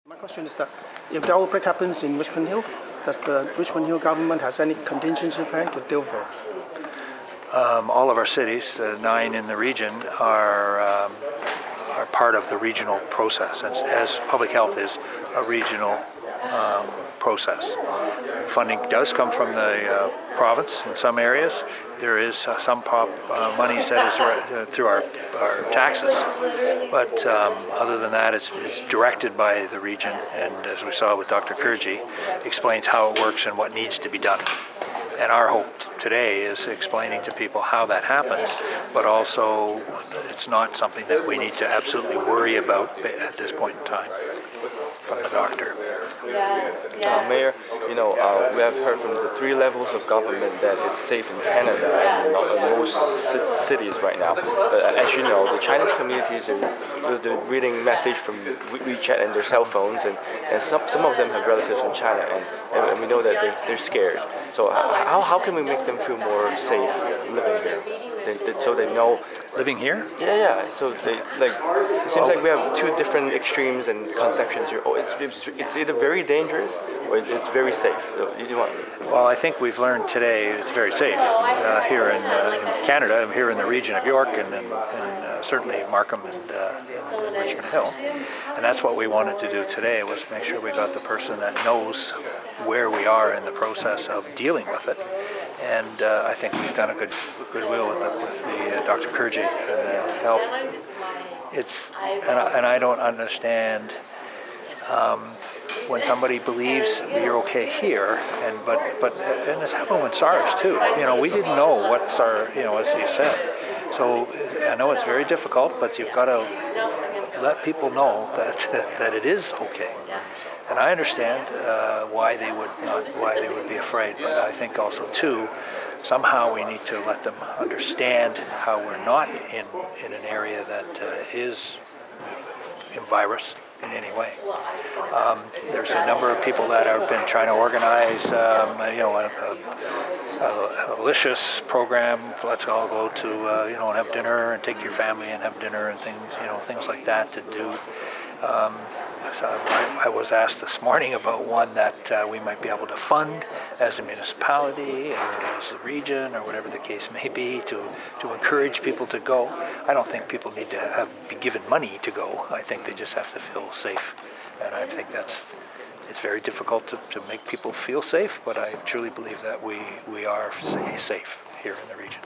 My question is that if the outbreak happens in Richmond Hill, does the Richmond Hill government has any contingency plan to deal with it? All of our cities, 9 in the region, are part of the regional process, as public health is a regional process. Funding does come from the province in some areas. There is some money set through our taxes, but other than that, it's directed by the region, and as we saw with Dr. Kurji, explains how it works and what needs to be done. And our hope today is explaining to people how that happens, but also it's not something that we need to absolutely worry about at this point in time from the doctor. Mayor, we have heard from the 3 levels of government that it's safe in Canada and not in most cities right now. But as you know, the Chinese communities, they're reading message from WeChat and their cell phones, and some of them have relatives in China, and we know that they're scared. So how can we make them feel more safe living here? So they know. Living here? Yeah. So it seems like we have 2 different extremes and conceptions here. Oh, it's either very dangerous or it's very safe. Well, I think we've learned today it's very safe here in Canada, here in the region of York, and certainly Markham and Richmond Hill. And that's what we wanted to do today, was make sure we got the person that knows where we are in the process of dealing with it. And I think we've done a goodwill with the Dr. Kurji and the health. And I don't understand when somebody believes you're okay here, and it's happened with SARS too. We didn't know what SARS, as you said. So I know it's very difficult, but you've got to let people know that it is okay. And I understand why they would be afraid, but I think also too, somehow we need to let them understand how we're not in an area that is in virus in any way. There's a number of people that have been trying to organize, a delicious program. Let's all go to and have dinner, and take your family and have dinner and things like that to do. So I was asked this morning about one that we might be able to fund as a municipality or as a region or whatever the case may be to encourage people to go. I don't think people need to be given money to go. I think they just have to feel safe. And I think it's very difficult to make people feel safe, but I truly believe that we are safe here in the region.